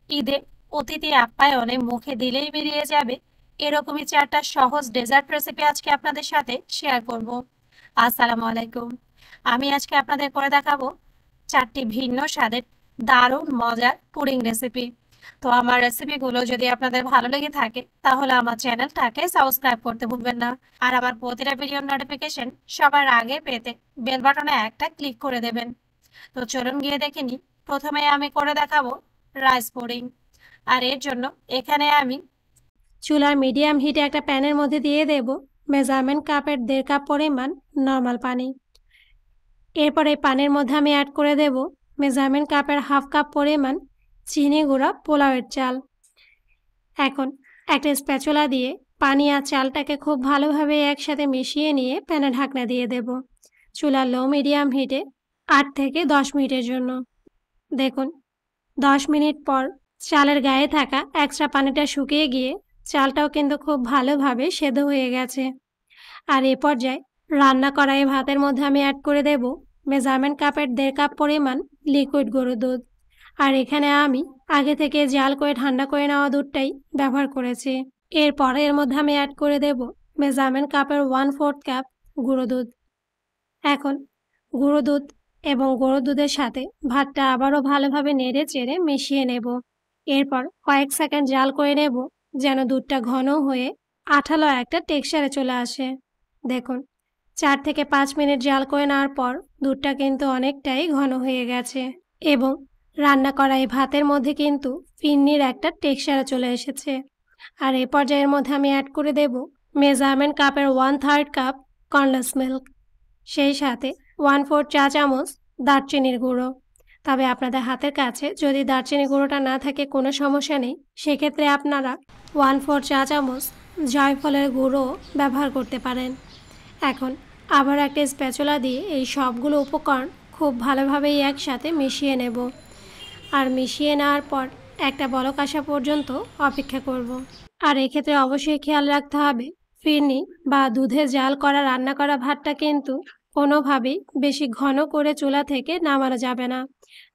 ঈদে অতিথি আপ্যায়নে মুখে দিলেই বেরিয়ে যাবে এরকমই 4টা সহজ ডেজার্ট রেসিপি আজকে আপনাদের সাথে শেয়ার করব। আসসালামু আলাইকুম। আমি আজকে আপনাদের করে দেখাবো 4টি ভিন্ন স্বাদের দারুণ মজার পুডিং রেসিপি। তো আমার রেসিপিগুলো যদি আপনাদের ভালো লেগে থাকে তাহলে আমার চ্যানেলটাকে সাবস্ক্রাইব করতে ভুলবেন না। আর আমার প্রতিটা ভিডিওর নোটিফিকেশন সবার আগে পেতে বেল বাটনে একটা ক্লিক করে দেবেন। তো চলুন গিয়ে দেখে নিই। প্রথমে আমি করে দেখাবো রাইস পুডিং। আর এর জন্য এখানে আমি চুলার মিডিয়াম হিটে একটা প্যানের মধ্যে দিয়ে দেব মেজারমেন্ট কাপের 1.5 কাপ পরিমাণ নর্মাল পানি। এরপর এই পানির মধ্যে আমি অ্যাড করে দেব মেজারমেন্ট কাপের 1/2 কাপ পরিমাণ চিনি গুঁড়া পোলাওয়ের চাল। এখন একটা স্প্যাচুলা দিয়ে পানি আর চালটাকে খুব ভালোভাবে একসাথে মিশিয়ে নিয়ে প্যানে ঢাকনা দিয়ে দেব চুলার লো মিডিয়াম হিটে 8 থেকে 10 মিনিটের জন্য। দেখুন 10 মিনিট পর চালের গায়ে থাকা এক্সট্রা পানিটা শুকিয়ে গিয়ে চালটাও কিন্তু খুব ভালোভাবে সেদ্ধ হয়ে গেছে। আর এ পর্যায়ে রান্না করা এই ভাতের মধ্যে আমি অ্যাড করে দেব মেজারমেন্ট কাপের 1.5 কাপ পরিমাণ লিকুইড গরুর দুধ। আর এখানে আমি আগে থেকে জাল করে ঠান্ডা করে নেওয়া দুধটাই ব্যবহার করেছি। এরপর এর মধ্যে আমি অ্যাড করে দেব মেজারমেন্ট কাপের 1/4 কাপ গুঁড়ো দুধ। এখন গুঁড়ো দুধ এবং গুঁড়ো দুধের সাথে ভাতটা আবারও ভালোভাবে নেড়ে চেড়ে মিশিয়ে নেব। এরপর কয়েক সেকেন্ড জাল করে নেব যেন দুধটা ঘন হয়ে আঠালো একটা টেক্সচারে চলে আসে। দেখুন 4 থেকে 5 মিনিট জাল করে নেওয়ার পর দুধটা কিন্তু অনেকটাই ঘন হয়ে গেছে এবং রান্না করা এই ভাতের মধ্যে কিন্তু ফিন্নির একটা টেক্সচারে চলে এসেছে। আর এই পর্যায়ের মধ্যে আমি অ্যাড করে দেব মেজারমেন্ট কাপের 1/3 কাপ কনডেন্স মিল্ক, সেই সাথে 1/4 চা চামচ দারচিনির গুঁড়ো। তবে আপনাদের হাতের কাছে যদি দারচিনি গুঁড়োটা না থাকে কোনো সমস্যা নেই, সেক্ষেত্রে আপনারা 1/4 চা চামচ জয়ফলের গুঁড়ো ব্যবহার করতে পারেন। এখন আবার একটা স্প্যাচুলা দিয়ে এই সবগুলো উপকরণ খুব ভালোভাবেই একসাথে মিশিয়ে নেব। আর মিশিয়ে নেওয়ার পর একটা বলক আসা পর্যন্ত অপেক্ষা করব। আর এক্ষেত্রে অবশ্যই খেয়াল রাখতে হবে ফিরনি বা দুধে জাল করা রান্না করা ভাতটা কিন্তু কোনোভাবেই বেশি ঘন করে চুলা থেকে নামানো যাবে না,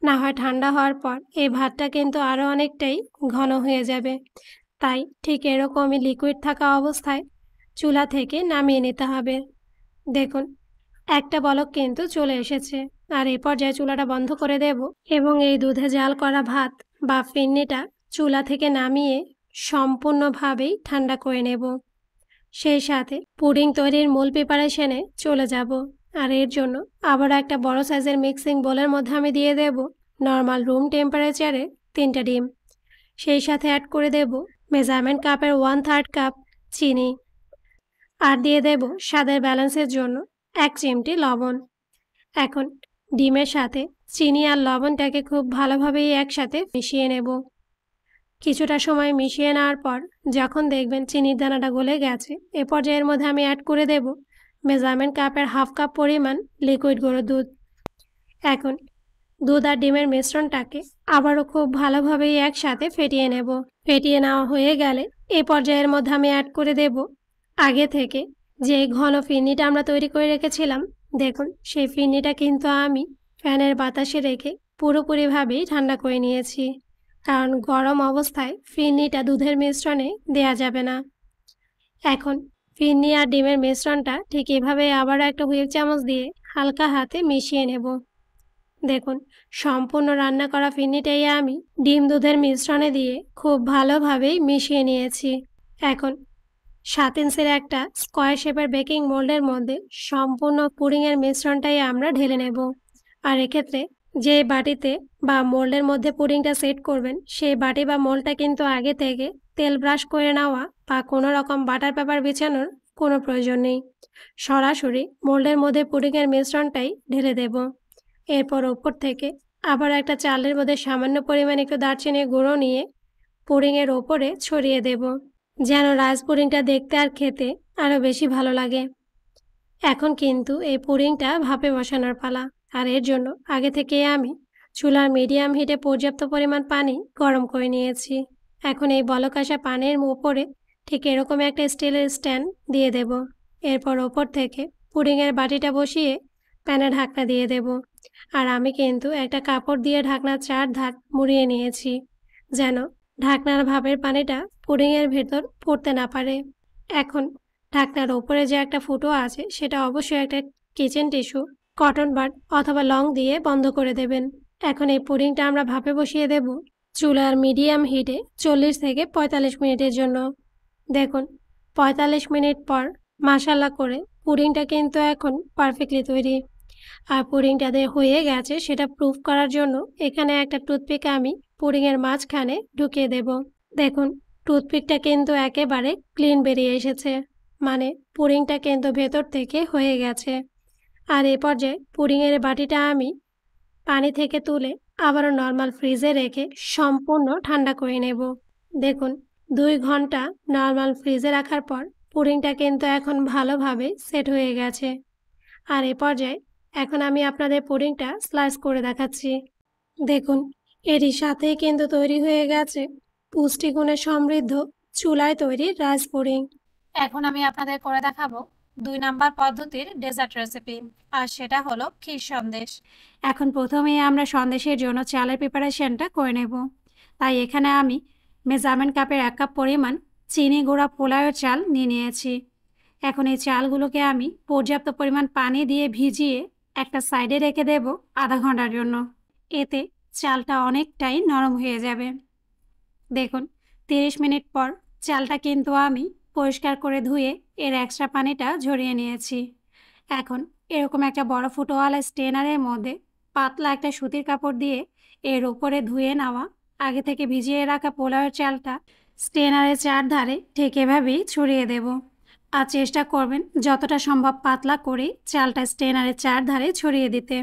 না হয় ঠান্ডা হওয়ার পর এই ভাতটা কিন্তু আরও অনেকটাই ঘন হয়ে যাবে। তাই ঠিক এরকমই লিকুইড থাকা অবস্থায় চুলা থেকে নামিয়ে নিতে হবে। দেখুন একটা বলক কিন্তু চলে এসেছে। আর এই পর্যায়ে চুলাটা বন্ধ করে দেব এবং এই দুধে জাল করা ভাত বা ফিরনিটা চুলা থেকে নামিয়ে সম্পূর্ণভাবেই ঠান্ডা করে নেব। সেই সাথে পুডিং তৈরির মূল প্রিপারেশনে চলে যাব। আর এর জন্য আবার একটা বড় সাইজের মিক্সিং বোলের মধ্যে আমি দিয়ে দেব নর্মাল রুম টেম্পারেচারে 3টা ডিম। সেই সাথে অ্যাড করে দেব মেজারমেন্ট কাপের 1/3 কাপ চিনি। আর দিয়ে দেব স্বাদের ব্যালেন্সের জন্য 1 চিমটি লবণ। এখন ডিমের সাথে চিনি আর লবণটাকে খুব ভালোভাবেই একসাথে মিশিয়ে নেব। কিছুটা সময় মিশিয়ে নেওয়ার পর যখন দেখবেন চিনির দানাটা গলে গেছে, এ পর্যায়ের মধ্যে আমি অ্যাড করে দেব মেজারমেন্ট কাপের 1/2 কাপ পরিমাণ লিকুইড গুঁড়ো দুধ। এখন দুধ আর ডিমের মিশ্রণটাকে আবারও খুব ভালোভাবেই একসাথে ফেটিয়ে নেব। ফেটিয়ে নেওয়া হয়ে গেলে এ পর্যায়ের মধ্যে আমি অ্যাড করে দেব আগে থেকে যে ঘন ফিরনিটা আমরা তৈরি করে রেখেছিলাম। দেখুন সেই ফিরনিটা কিন্তু আমি ফ্যানের বাতাসে রেখে পুরোপুরিভাবেই ঠান্ডা করে নিয়েছি, কারণ গরম অবস্থায় ফিরনিটা দুধের মিশ্রণে দেয়া যাবে না। এখন ফিরনি আর ডিমের মিশ্রণটা ঠিক এভাবে আবার একটা হুইপ চামচ দিয়ে হালকা হাতে মিশিয়ে নেব। দেখুন সম্পূর্ণ রান্না করা ফিরনিটাই আমি ডিম দুধের মিশ্রণে দিয়ে খুব ভালোভাবেই মিশিয়ে নিয়েছি। এখন 7 ইঞ্চির একটা স্কোয়ার শেপের বেকিং মোল্ডের মধ্যে সম্পূর্ণ পুডিংয়ের মিশ্রণটাই আমরা ঢেলে নেব। আর এক্ষেত্রে যে বাটিতে বা মোল্ডের মধ্যে পুডিংটা সেট করবেন সেই বাটি বা মোল্ডটা কিন্তু আগে থেকে তেল ব্রাশ করে নেওয়া বা কোনো রকম বাটার পেপার বিছানোর কোনো প্রয়োজন নেই। সরাসরি মোল্ডের মধ্যে পুডিংয়ের মিশ্রণটাই ঢেলে দেব। এরপর ওপর থেকে আবার একটা চালের মধ্যে সামান্য পরিমাণ একটু দারচিনির গুঁড়ো নিয়ে পুডিংয়ের ওপরে ছড়িয়ে দেব, যেন রাইস পুডিংটা দেখতে আর খেতে আরও বেশি ভালো লাগে। এখন কিন্তু এই পুডিংটা ভাপে বসানোর পালা। আর এর জন্য আগে থেকে আমি চুলার মিডিয়াম হিটে পর্যাপ্ত পরিমাণ পানি গরম করে নিয়েছি। এখন এই বলক আসা পানির উপরে ঠিক এরকম একটা স্টিলের স্ট্যান্ড দিয়ে দেব। এরপর ওপর থেকে পুডিংয়ের বাটিটা বসিয়ে প্যানে ঢাকনা দিয়ে দেব। আর আমি কিন্তু একটা কাপড় দিয়ে ঢাকনার 4 ধার মুড়িয়ে নিয়েছি, যেন ঢাকনার ভাপের পানিটা পুডিংয়ের ভেতর পড়তে না পারে। এখন ঢাকনার ওপরে যে একটা ফুটো আছে সেটা অবশ্যই একটা কিচেন টিস্যু, কটন বাড অথবা লং দিয়ে বন্ধ করে দেবেন। এখন এই পুডিংটা আমরা ভাপে বসিয়ে দেব চুলার মিডিয়াম হিটে ৪০ থেকে ৪৫ মিনিটের জন্য। দেখুন ৪৫ মিনিট পর মাশাআল্লাহ করে পুডিংটা কিন্তু এখন পারফেক্টলি তৈরি। আর পুডিংটা যে হয়ে গেছে সেটা প্রুফ করার জন্য এখানে একটা টুথপিক আমি পুডিংয়ের মাঝখানে ঢুকিয়ে দেব। দেখুন টুথপিকটা কিন্তু একেবারে ক্লিন বেরিয়ে এসেছে, মানে পুডিংটা কিন্তু ভেতর থেকে হয়ে গেছে। আর এ পর্যায়ে পুডিংয়ের বাটিটা আমি পানি থেকে তুলে আবারও নর্মাল ফ্রিজে রেখে সম্পূর্ণ ঠান্ডা করে নেব। দেখুন ২ ঘন্টা নর্মাল ফ্রিজে রাখার পর পুডিংটা কিন্তু এখন ভালোভাবে সেট হয়ে গেছে। আর এ পর্যায়ে এখন আমি আপনাদের পুডিংটা স্লাইস করে দেখাচ্ছি। দেখুন এরই সাথেই কিন্তু তৈরি হয়ে গেছে পুষ্টিগুণে সমৃদ্ধ চুলায় তৈরি রাইস পুডিং। এখন আমি আপনাদের করে দেখাবো ২ নাম্বার পদ্ধতির ডেজার্ট রেসিপি, আর সেটা হলো ক্ষীর সন্দেশ। এখন প্রথমেই আমরা সন্দেশের জন্য চালের প্রিপারেশনটা করে নেব। তাই এখানে আমি মেজারমেন্ট কাপের ১ কাপ পরিমাণ চিনি গুঁড়া পোলাওয়ের চাল নিয়ে নিয়েছি। এখন এই চালগুলোকে আমি পর্যাপ্ত পরিমাণ পানি দিয়ে ভিজিয়ে একটা সাইডে রেখে দেব আধা ঘন্টার জন্য। এতে চালটা অনেকটাই নরম হয়ে যাবে। দেখুন ৩০ মিনিট পর চালটা কিন্তু আমি পরিষ্কার করে ধুয়ে এর এক্সট্রা পানিটা ঝরিয়ে নিয়েছি। এখন এরকম একটা বড় ফুটোওয়ালা স্ট্রেনারের মধ্যে পাতলা একটা সুতির কাপড় দিয়ে এর উপরে ধুয়ে নেওয়া আগে থেকে ভিজিয়ে রাখা পোলাওয়ের চালটা স্ট্রেনারের চারধারে ঠিক এভাবেই ছড়িয়ে দেব। আর চেষ্টা করবেন যতটা সম্ভব পাতলা করে চালটা স্ট্রেনারের চারধারে ছড়িয়ে দিতে,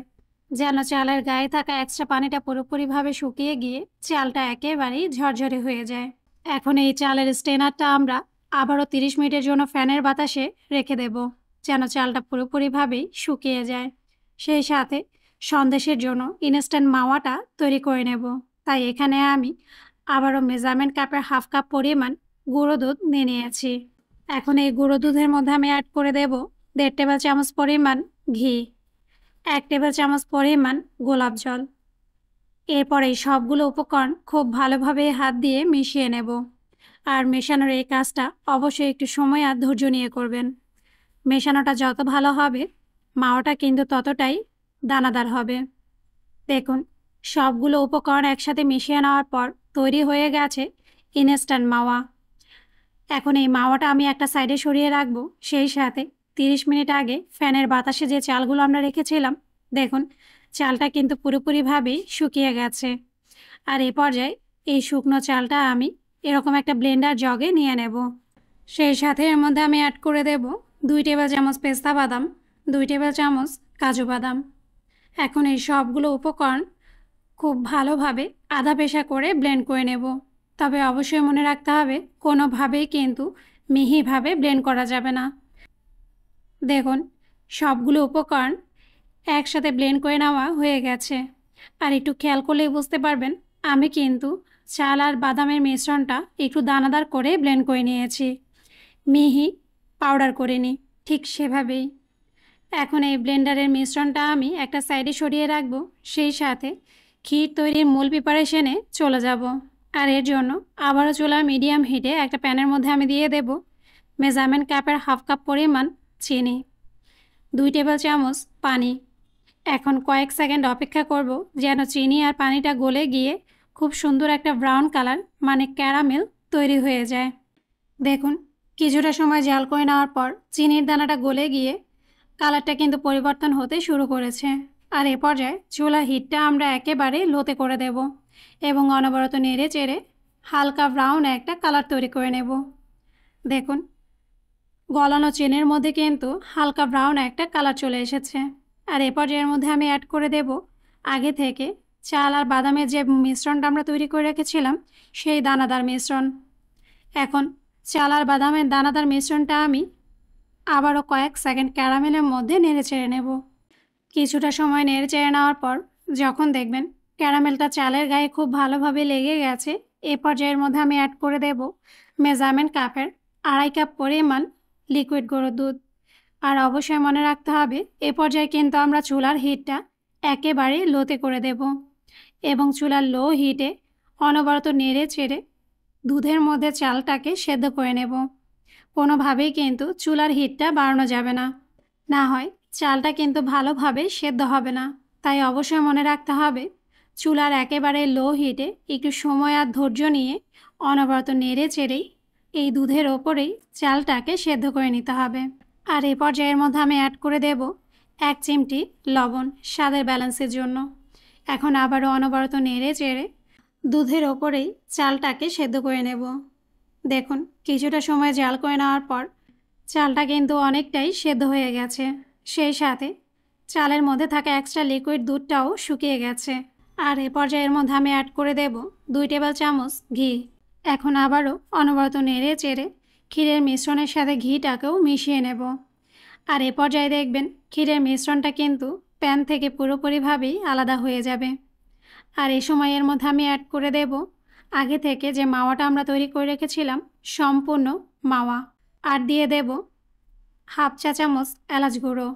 যেন চালের গায়ে থাকা এক্সট্রা পানিটা পুরোপুরিভাবে শুকিয়ে গিয়ে চালটা একেবারেই ঝরঝরে হয়ে যায়। এখন এই চালের স্ট্রেনারটা আমরা আবারও ৩০ মিনিটের জন্য ফ্যানের বাতাসে রেখে দেব, যেন চালটা পুরোপুরিভাবেই শুকিয়ে যায়। সেই সাথে সন্দেশের জন্য ইনস্ট্যান্ট মাওয়াটা তৈরি করে নেব। তাই এখানে আমি আবারও মেজারমেন্ট কাপের হাফ কাপ পরিমাণ গুঁড়ো দুধ নিয়ে নিয়েছি। এখন এই গুঁড়ো দুধের মধ্যে আমি অ্যাড করে দেব ১.৫ টেবিল চামচ পরিমাণ ঘি, ১ টেবিল চামচ পরিমাণ গোলাপ জল। এরপর এই সবগুলো উপকরণ খুব ভালোভাবে হাত দিয়ে মিশিয়ে নেব। আর মেশানোর এই কাজটা অবশ্যই একটু সময় আর ধৈর্য নিয়ে করবেন। মেশানোটা যত ভালো হবে মাওয়াটা কিন্তু ততটাই দানাদার হবে। দেখুন সবগুলো উপকরণ একসাথে মিশিয়ে নেওয়ার পর তৈরি হয়ে গেছে ইনস্ট্যান্ট মাওয়া। এখন এই মাওয়াটা আমি একটা সাইডে সরিয়ে রাখবো। সেই সাথে ৩০ মিনিট আগে ফ্যানের বাতাসে যে চালগুলো আমরা রেখেছিলাম, দেখুন চালটা কিন্তু পুরোপুরিভাবেই শুকিয়ে গেছে। আর এই পর্যায়ে এই শুকনো চালটা আমি এরকম একটা ব্লেন্ডার জগে নিয়ে নেব। সেই সাথে এর মধ্যে আমি অ্যাড করে দেব ২ টেবিল চামচ পেস্তা বাদাম, ২ টেবিল চামচ কাজু বাদাম। এখন এই সবগুলো উপকরণ খুব ভালোভাবে আধা পেশা করে ব্লেন্ড করে নেব। তবে অবশ্যই মনে রাখতে হবে কোনোভাবেই কিন্তু মিহিভাবে ব্লেন্ড করা যাবে না। দেখুন সবগুলো উপকরণ একসাথে ব্লেন্ড করে নেওয়া হয়ে গেছে। আর একটু খেয়াল করলেই বুঝতে পারবেন আমি কিন্তু চাল আর বাদামের মিশ্রণটা একটু দানাদার করে ব্লেন্ড করে নিয়েছি, মিহি পাউডার করে নিই ঠিক সেভাবেই। এখন এই ব্লেন্ডারের মিশ্রণটা আমি একটা সাইডে সরিয়ে রাখবো। সেই সাথে ক্ষীর তৈরির মূল প্রিপারেশনে চলে যাব। আর এর জন্য আবারও চুলার মিডিয়াম হিটে একটা প্যানের মধ্যে আমি দিয়ে দেব মেজারমেন্ট কাপের হাফ কাপ পরিমাণ চিনি, ২ টেবিল চামচ পানি। এখন কয়েক সেকেন্ড অপেক্ষা করব যেন চিনি আর পানিটা গলে গিয়ে খুব সুন্দর একটা ব্রাউন কালার মানে ক্যারামেল তৈরি হয়ে যায়। দেখুন কিছুটা সময় জাল করে নেওয়ার পর চিনির দানাটা গলে গিয়ে কালারটা কিন্তু পরিবর্তন হতে শুরু করেছে। আর এ পর্যায়ে চুলার হিটটা আমরা একেবারে লোতে করে দেব এবং অনবরত নেড়ে চেড়ে হালকা ব্রাউন একটা কালার তৈরি করে নেব। দেখুন গলানো চিনির মধ্যে কিন্তু হালকা ব্রাউন একটা কালার চলে এসেছে। আর এ পর্যায়ের মধ্যে আমি অ্যাড করে দেব আগে থেকে চাল আর বাদামের যে মিশ্রণটা আমরা তৈরি করে রেখেছিলাম সেই দানাদার মিশ্রণ। এখন চাল আর বাদামের দানাদার মিশ্রণটা আমি আবারও কয়েক সেকেন্ড ক্যারামেলের মধ্যে নেড়ে চেড়ে নেব। কিছুটা সময় নেড়ে চেড়ে নেওয়ার পর যখন দেখবেন ক্যারামেলটা চালের গায়ে খুব ভালোভাবে লেগে গেছে, এ পর্যায়ের মধ্যে আমি অ্যাড করে দেব মেজারমেন্ট কাপের ২.৫ কাপ পরিমাণ লিকুইড গুঁড়ো দুধ। আর অবশ্যই মনে রাখতে হবে এ পর্যায়ে কিন্তু আমরা চুলার হিটটা একেবারে লোতে করে দেব এবং চুলার লো হিটে অনবরত নেড়ে চেড়ে দুধের মধ্যে চালটাকে সেদ্ধ করে নেব। কোনোভাবেই কিন্তু চুলার হিটটা বাড়ানো যাবে না, না হয় চালটা কিন্তু ভালোভাবে সেদ্ধ হবে না। তাই অবশ্যই মনে রাখতে হবে চুলার একেবারে লো হিটে একটু সময় আর ধৈর্য নিয়ে অনবরত নেড়ে চেড়েই এই দুধের ওপরেই চালটাকে সেদ্ধ করে নিতে হবে। আর এই পর্যায়ের মধ্যে আমি অ্যাড করে দেব 1 চিমটি লবণ স্বাদের ব্যালেন্সের জন্য। এখন আবারও অনবরত নেড়ে চেড়ে দুধের ওপরেই চালটাকে সেদ্ধ করে নেব। দেখুন কিছুটা সময় জাল করে নেওয়ার পর চালটা কিন্তু অনেকটাই সেদ্ধ হয়ে গেছে, সেই সাথে চালের মধ্যে থাকা এক্সট্রা লিকুইড দুধটাও শুকিয়ে গেছে। আর এ পর্যায়ের মধ্যে আমি অ্যাড করে দেব 2 টেবিল চামচ ঘি। এখন আবারও অনবরত নেড়ে চেড়ে ক্ষীরের মিশ্রণের সাথে ঘিটাকেও মিশিয়ে নেব। আর এ পর্যায়ে দেখবেন ক্ষীরের মিশ্রণটা কিন্তু প্যান থেকে পুরোপুরিভাবেই আলাদা হয়ে যাবে। আর এই সময়ের মধ্যে আমি অ্যাড করে দেব আগে থেকে যে মাওয়াটা আমরা তৈরি করে রেখেছিলাম সম্পূর্ণ মাওয়া, আর দিয়ে দেব 1/2 চা চামচ এলাচ গুঁড়ো।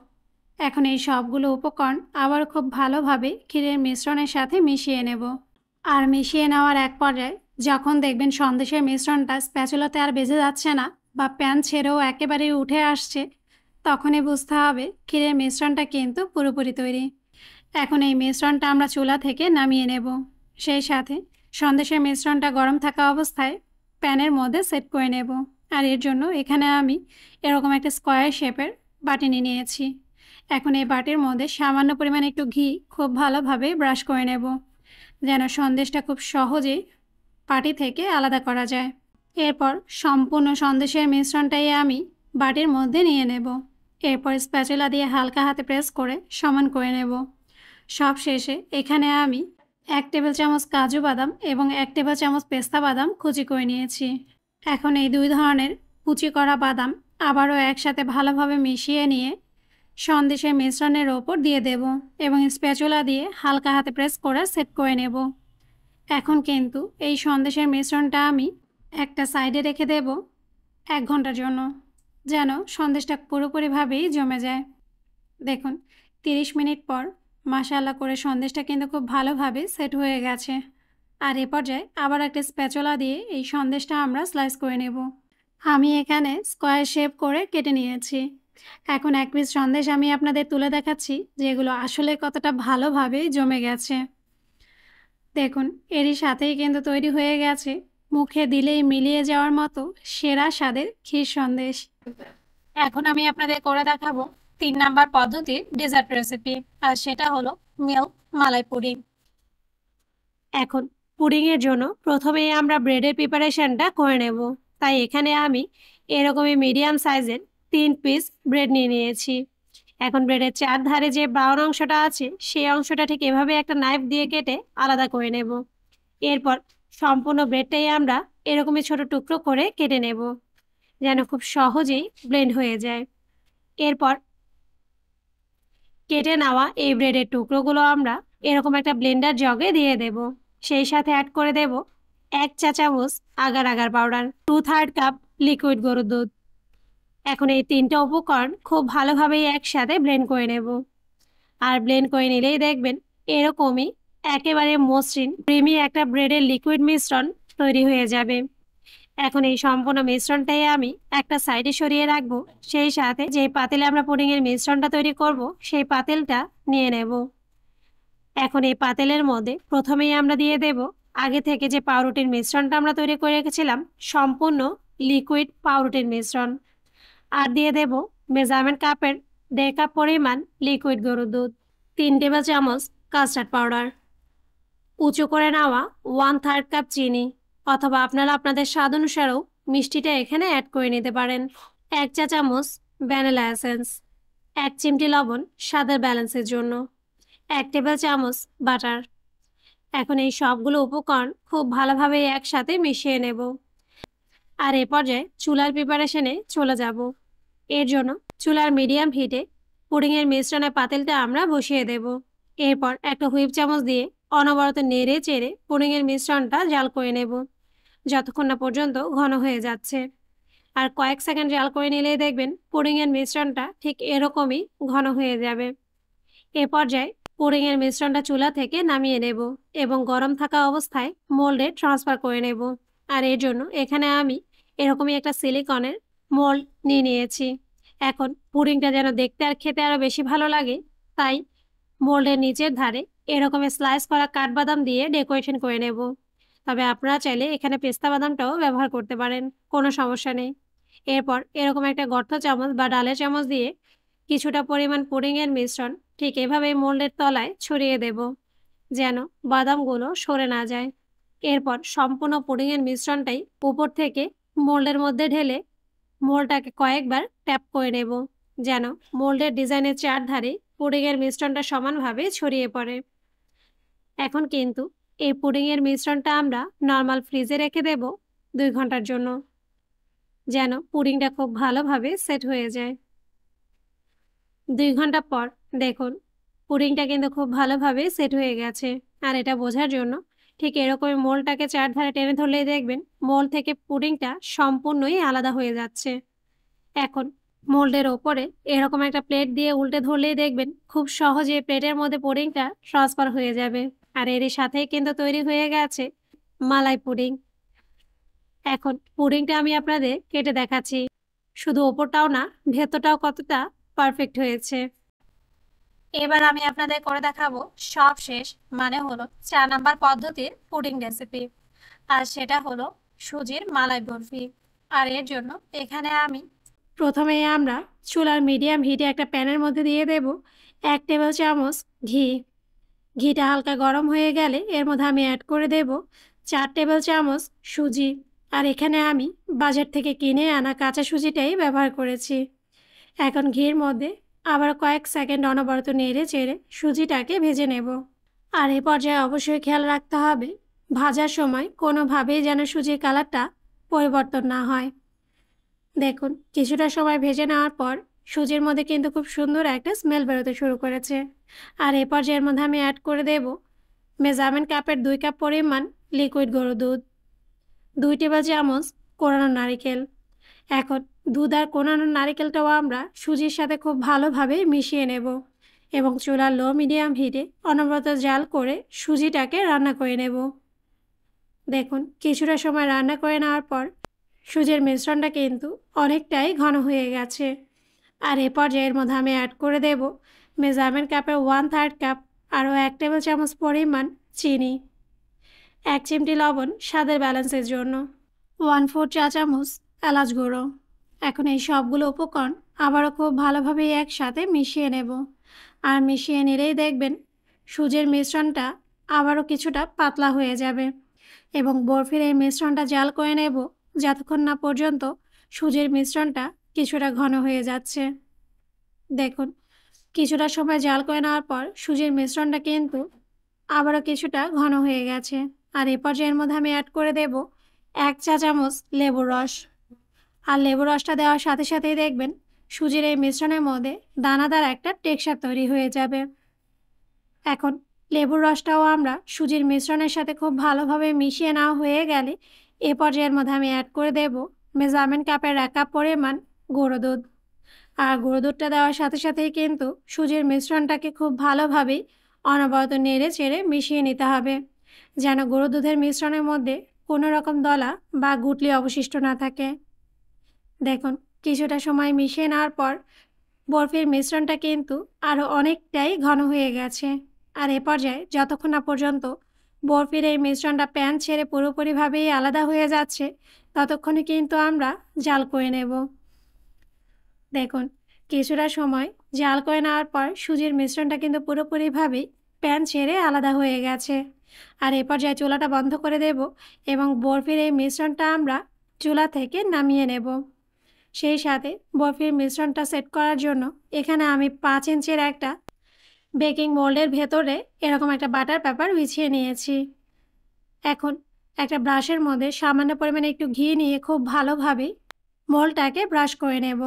এখন এই সবগুলো উপকরণ আবার খুব ভালোভাবে ক্ষীরের মিশ্রণের সাথে মিশিয়ে নেব। আর মিশিয়ে নেওয়ার এক পর্যায়ে যখন দেখবেন সন্দেশের মিশ্রণটা স্প্যাচুলাতে আর বেজে যাচ্ছে না বা প্যান ছেড়েও একেবারেই উঠে আসছে, তখনই বুঝতে হবে ক্ষীরের মিশ্রণটা কিন্তু পুরোপুরি তৈরি। এখন এই মিশ্রণটা আমরা চুলা থেকে নামিয়ে নেব। সেই সাথে সন্দেশের মিশ্রণটা গরম থাকা অবস্থায় প্যানের মধ্যে সেট করে নেব। আর এর জন্য এখানে আমি এরকম একটা স্কোয়ার শেপের বাটি নিয়েছি। এখন এই বাটির মধ্যে সামান্য পরিমাণে একটু ঘি খুব ভালোভাবে ব্রাশ করে নেব, যেন সন্দেশটা খুব সহজেই বাটি থেকে আলাদা করা যায়। এরপর সম্পূর্ণ সন্দেশের মিশ্রণটাই আমি বাটির মধ্যে নিয়ে নেব। এরপর স্প্যাচুলা দিয়ে হালকা হাতে প্রেস করে সমান করে নেব। সব শেষে এখানে আমি 1 টেবিল চামচ কাজু বাদাম এবং 1 টেবিল চামচ পেস্তা বাদাম কুচি করে নিয়েছি। এখন এই 2 ধরনের কুচি করা বাদাম আবারও একসাথে ভালোভাবে মিশিয়ে নিয়ে সন্দেশের মিশ্রণের ওপর দিয়ে দেব এবং স্প্যাচুলা দিয়ে হালকা হাতে প্রেস করে সেট করে নেব। এখন কিন্তু এই সন্দেশের মিশ্রণটা আমি একটা সাইডে রেখে দেব 1 ঘন্টার জন্য, যেন সন্দেশটা পুরোপুরিভাবেই জমে যায়। দেখুন 30 মিনিট পর মাশাআল্লাহ করে সন্দেশটা কিন্তু খুব ভালোভাবে সেট হয়ে গেছে। আর এ পর্যায়ে আবার একটা স্প্যাচুলা দিয়ে এই সন্দেশটা আমরা স্লাইস করে নেব। আমি এখানে স্কোয়ার শেপ করে কেটে নিয়েছি। এখন 1 পিস সন্দেশ আমি আপনাদের তুলে দেখাচ্ছি যেগুলো আসলে কতটা ভালোভাবে জমে গেছে। দেখুন এরই সাথেই কিন্তু তৈরি হয়ে গেছে মুখে দিলেই মিলিয়ে যাওয়ার মতো সেরা স্বাদের ক্ষীর সন্দেশ। এখন আমি আপনাদের করে দেখাবো 3 নাম্বার পদ্ধতির ডেজার্ট রেসিপি, আর সেটা হলো মিল্ক মালাই পুডিং। এখন পুডিংয়ের জন্য প্রথমেই আমরা ব্রেডের প্রিপারেশনটা করে নেব। তাই এখানে আমি এরকমই মিডিয়াম সাইজের 3 পিস ব্রেড নিয়েছি। এখন ব্রেডের চারধারে যে ব্রাউন অংশটা আছে সেই অংশটা ঠিক এভাবে একটা নাইফ দিয়ে কেটে আলাদা করে নেব। এরপর সম্পূর্ণ ব্রেডটাই আমরা এরকমই ছোট টুকরো করে কেটে নেব, যেন খুব সহজেই ব্লেন্ড হয়ে যায়। এরপর কেটে নেওয়া এই ব্রেডের টুকরোগুলো আমরা এরকম একটা ব্লেন্ডার জগে দিয়ে দেব। সেই সাথে অ্যাড করে দেব 1 চা চামচ agar agar powder, 2/3 cup liquid গরুর দুধ। এখন এই 3টা উপকরণ খুব ভালোভাবে একসাথে ব্লেন্ড করে নেব। আর ব্লেন্ড করে নিলেই দেখবেন এরকমই একেবারে মসৃণ ক্রিমি একটা ব্রেডের লিকুইড মিশ্রণ তৈরি হয়ে যাবে। এখন এই সম্পূর্ণ মিশ্রণটাই আমি একটা সাইডে সরিয়ে রাখবো। সেই সাথে যে পাতিলে আমরা পুডিংয়ের মিশ্রণটা তৈরি করব সেই পাতিলটা নিয়ে নেব। এখন এই পাতিলের মধ্যে প্রথমেই আমরা দিয়ে দেব আগে থেকে যে পাউরুটির মিশ্রণটা আমরা তৈরি করে রেখেছিলাম সম্পূর্ণ লিকুইড পাউরুটির মিশ্রণ, আর দিয়ে দেব মেজারমেন্ট কাপের 1.5 কাপ পরিমাণ লিকুইড গরুর দুধ, 3 টেবিল চামচ কাস্টার্ড পাউডার, উঁচু করে নেওয়া 1/3 কাপ চিনি, অথবা আপনারা আপনাদের স্বাদ অনুসারেও মিষ্টিটা এখানে অ্যাড করে নিতে পারেন, 1 চা চামচ ভ্যানিলা এসেন্স, 1 চিমটি লবণ স্বাদের ব্যালেন্সের জন্য, 1 টেবিল চামচ বাটার। এখন এই সবগুলো উপকরণ খুব ভালোভাবে একসাথে মিশিয়ে নেব। আর এ পর্যায়ে চুলার প্রিপারেশনে চলে যাব। এর জন্য চুলার মিডিয়াম হিটে পুডিংয়ের মিশ্রণের পাতিলটা আমরা বসিয়ে দেব। এরপর একটা হুইপ চামচ দিয়ে অনবরত নেড়ে চেড়ে পুডিংয়ের মিশ্রণটা জাল করে নেব, যতক্ষণ না পর্যন্ত ঘন হয়ে যাচ্ছে। আর কয়েক সেকেন্ড জাল করে নিলেই দেখবেন পুডিংয়ের মিশ্রণটা ঠিক এরকমই ঘন হয়ে যাবে। এ পর্যায়ে পুডিংয়ের মিশ্রণটা চুলা থেকে নামিয়ে নেব এবং গরম থাকা অবস্থায় মোল্ডে ট্রান্সফার করে নেব। আর এর জন্য এখানে আমি এরকমই একটা সিলিকনের মোল্ড নিয়ে নিয়েছি। এখন পুডিংটা যেন দেখতে আর খেতে আরও বেশি ভালো লাগে, তাই মোল্ডের নিচের ধারে এরকম স্লাইস করা কাঠবাদাম দিয়ে ডেকোরেশন করে নেব। তবে আপনারা চাইলে এখানে পেস্তা বাদামটাও ব্যবহার করতে পারেন, কোনো সমস্যা নেই। এরপর এরকম একটা গর্ত চামচ বা ডালের চামচ দিয়ে কিছুটা পরিমাণ পুডিংয়ের মিশ্রণ ঠিক এভাবে মোল্ডের তলায় ছড়িয়ে দেব, যেন বাদামগুলো সরে না যায়। এরপর সম্পূর্ণ পুডিংয়ের মিশ্রণটাই উপর থেকে মোল্ডের মধ্যে ঢেলে মোল্ডটাকে কয়েকবার ট্যাপ করে নেব, যেন মোল্ডের ডিজাইনের চারধারে পুডিংয়ের মিশ্রণটা সমানভাবে ছড়িয়ে পড়ে। এখন কিন্তু এই পুডিংয়ের মিশ্রণটা আমরা নর্মাল ফ্রিজে রেখে দেব 2 ঘন্টার জন্য, যেন পুডিংটা খুব ভালোভাবে সেট হয়ে যায়। 2 ঘন্টা পর দেখুন পুডিংটা কিন্তু খুব ভালোভাবে সেট হয়ে গেছে। আর এটা বোঝার জন্য ঠিক এরকমই মোল্ডটাকে চারধারে টেনে ধরলেই দেখবেন মোল্ড থেকে পুডিংটা সম্পূর্ণই আলাদা হয়ে যাচ্ছে। এখন মোল্ডের ওপরে এরকম একটা প্লেট দিয়ে উল্টে ধরলেই দেখবেন খুব সহজে প্লেটের মধ্যে পুডিংটা ট্রান্সফার হয়ে যাবে। আর এরই সাথেই কিন্তু তৈরি হয়ে গেছে মালাই পুডিং। এখন পুডিংটা আমি আপনাদের কেটে দেখাচ্ছি, শুধু ওপরটাও না ভেতরটাও কতটা পারফেক্ট হয়েছে। এবার আমি আপনাদের করে দেখাবো সব শেষ, মানে হলো 4 নাম্বার পদ্ধতির পুডিং রেসিপি, আর সেটা হলো সুজির মালাই বরফি। আর এর জন্য এখানে আমি প্রথমে আমরা চুলার মিডিয়াম হিটে একটা প্যানের মধ্যে দিয়ে দেব 1 টেবিল চামচ ঘি। ঘিটা হালকা গরম হয়ে গেলে এর মধ্যে আমি অ্যাড করে দেব 4 টেবিল চামচ সুজি। আর এখানে আমি বাজার থেকে কিনে আনা কাঁচা সুজিটাই ব্যবহার করেছি। এখন ঘির মধ্যে আবার কয়েক সেকেন্ড অনবরত নেড়ে চেড়ে সুজিটাকে ভেজে নেব। আর এই পর্যায়ে অবশ্যই খেয়াল রাখতে হবে ভাজার সময় কোনোভাবেই যেন সুজির কালারটা পরিবর্তন না হয়। দেখুন কিছুটা সময় ভেজে নেওয়ার পর সুজির মধ্যে কিন্তু খুব সুন্দর একটা স্মেল বেরোতে শুরু করেছে। আর এই পর্যায়ের মধ্যে আমি অ্যাড করে দেব মেজারমেন্ট কাপের 2 কাপ পরিমাণ লিকুইড গরুর দুধ, 2 টেবিল চামচ কোরানো নারিকেল। এখন দুধ আর কোরানো নারিকেলটাও আমরা সুজির সাথে খুব ভালোভাবে মিশিয়ে নেব এবং চুলার লো মিডিয়াম হিটে অনবরত জাল করে সুজিটাকে রান্না করে নেব। দেখুন কিছুটা সময় রান্না করে নেওয়ার পর সুজির মিশ্রণটা কিন্তু অনেকটাই ঘন হয়ে গেছে। আর এ পর্যায়ের মধ্যে আমি অ্যাড করে দেব মেজারমেন্ট কাপের 1/3 কাপ আরও 1 টেবিল চামচ পরিমাণ চিনি, 1 চিমটি লবণ স্বাদের ব্যালেন্সের জন্য, 1/4 চা চামচ এলাচ গুঁড়ো। এখন এই সবগুলো উপকরণ আবারও খুব ভালোভাবে একসাথে মিশিয়ে নেব। আর মিশিয়ে নিলেই দেখবেন সুজির মিশ্রণটা আবারও কিছুটা পাতলা হয়ে যাবে এবং বরফির এই মিশ্রণটা জাল করে নেব যতক্ষণ না পর্যন্ত সুজির মিশ্রণটা কিছুটা ঘন হয়ে যাচ্ছে। দেখুন কিছুটা সময় জাল করে নেওয়ার পর সুজির মিশ্রণটা কিন্তু আবারও কিছুটা ঘন হয়ে গেছে। আর এই পর্যায়ের মধ্যে আমি অ্যাড করে দেব 1 চা চামচ লেবুর রস। আর লেবুর রসটা দেওয়ার সাথে সাথেই দেখবেন সুজির এই মিশ্রণের মধ্যে দানাদার একটা টেক্সচার তৈরি হয়ে যাবে। এখন লেবুর রসটাও আমরা সুজির মিশ্রণের সাথে খুব ভালোভাবে মিশিয়ে নেওয়া হয়ে গেলে এ পর্যায়ের মধ্যে আমি অ্যাড করে দেব মেজারমেন্ট কাপের 1 কাপ পরিমাণ গুঁড়ো দুধ। আর গুঁড়ো দুধটা দেওয়ার সাথে সাথেই কিন্তু সুজির মিশ্রণটাকে খুব ভালোভাবে অনবরত নেড়ে চেড়ে মিশিয়ে নিতে হবে, যেন গুঁড়ো দুধের মিশ্রণের মধ্যে কোনো রকম দলা বা গুটলি অবশিষ্ট না থাকে। দেখুন কিছুটা সময় মিশিয়ে নেওয়ার পর বরফির মিশ্রণটা কিন্তু আরও অনেকটাই ঘন হয়ে গেছে। আর এ পর্যায়ে যতক্ষণ না পর্যন্ত বরফির এই মিশ্রণটা প্যান ছেড়ে পুরোপুরিভাবেই আলাদা হয়ে যাচ্ছে ততক্ষণে কিন্তু আমরা জাল করে নেব। দেখুন কিছুটা সময় জাল করে নেওয়ার পর সুজির মিশ্রণটা কিন্তু পুরোপুরিভাবেই প্যান ছেড়ে আলাদা হয়ে গেছে। আর এ পর্যায়ে চুলাটা বন্ধ করে দেব এবং বরফির এই মিশ্রণটা আমরা চুলা থেকে নামিয়ে নেব। সেই সাথে বরফির মিশ্রণটা সেট করার জন্য এখানে আমি 5 ইঞ্চির একটা বেকিং মোল্ডের ভেতরে এরকম একটা বাটার পেপার বিছিয়ে নিয়েছি। এখন একটা ব্রাশের মধ্যে সামান্য পরিমাণে একটু ঘি নিয়ে খুব ভালোভাবে মোল্ডটাকে ব্রাশ করে নেব।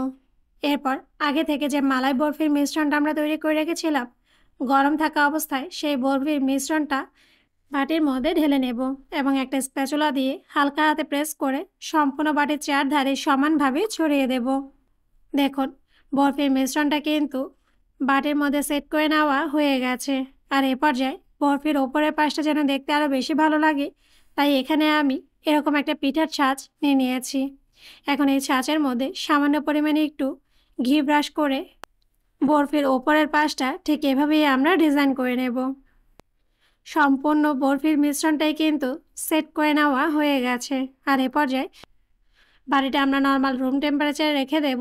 এরপর আগে থেকে যে মালাই বরফির মিশ্রণটা আমরা তৈরি করে রেখেছিলাম গরম থাকা অবস্থায় সেই বরফির মিশ্রণটা বাটির মধ্যে ঢেলে নেব এবং একটা স্প্যাচুলা দিয়ে হালকা হাতে প্রেস করে সম্পূর্ণ বাটির চারধারে সমানভাবে ছড়িয়ে দেব। দেখুন বরফির মিশ্রণটা কিন্তু বাটির মধ্যে সেট করে নেওয়া হয়ে গেছে। আর এ পর্যায়ে বরফির ওপরের পাশটা যেন দেখতে আরও বেশি ভালো লাগে, তাই এখানে আমি এরকম একটা পিঠার ছাঁচ নিয়ে নিয়েছি। এখন এই ছাঁচের মধ্যে সামান্য পরিমাণে একটু ঘি ব্রাশ করে বরফির ওপরের পাশটা ঠিক এভাবেই আমরা ডিজাইন করে নেব। সম্পূর্ণ বরফির মিশ্রণটাই কিন্তু সেট করে নেওয়া হয়ে গেছে। আর এ পর্যায়ে বাড়িটা আমরা নর্মাল রুম টেম্পারেচারে রেখে দেব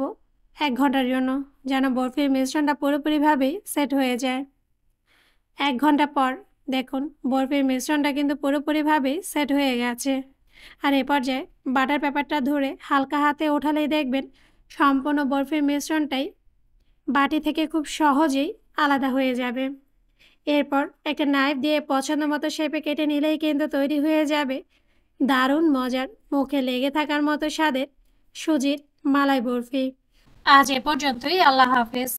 1 ঘন্টার জন্য, যেন বরফির মিশ্রণটা পুরোপুরিভাবেই সেট হয়ে যায়। 1 ঘন্টা পর দেখুন বরফির মিশ্রণটা কিন্তু পুরোপুরিভাবেই সেট হয়ে গেছে। আর এ পর্যায়ে বাটার পেপারটা ধরে হালকা হাতে ওঠালেই দেখবেন সম্পূর্ণ বরফির মিশ্রণটাই বাটি থেকে খুব সহজেই আলাদা হয়ে যাবে। এরপর একটা নাইফ দিয়ে পছন্দ মতো শেপে কেটে নিলেই কিন্তু তৈরি হয়ে যাবে দারুণ মজার, মুখে লেগে থাকার মতো স্বাদের সুজির মালাই বরফি। আজ এ পর্যন্তই। আল্লাহ হাফেজ।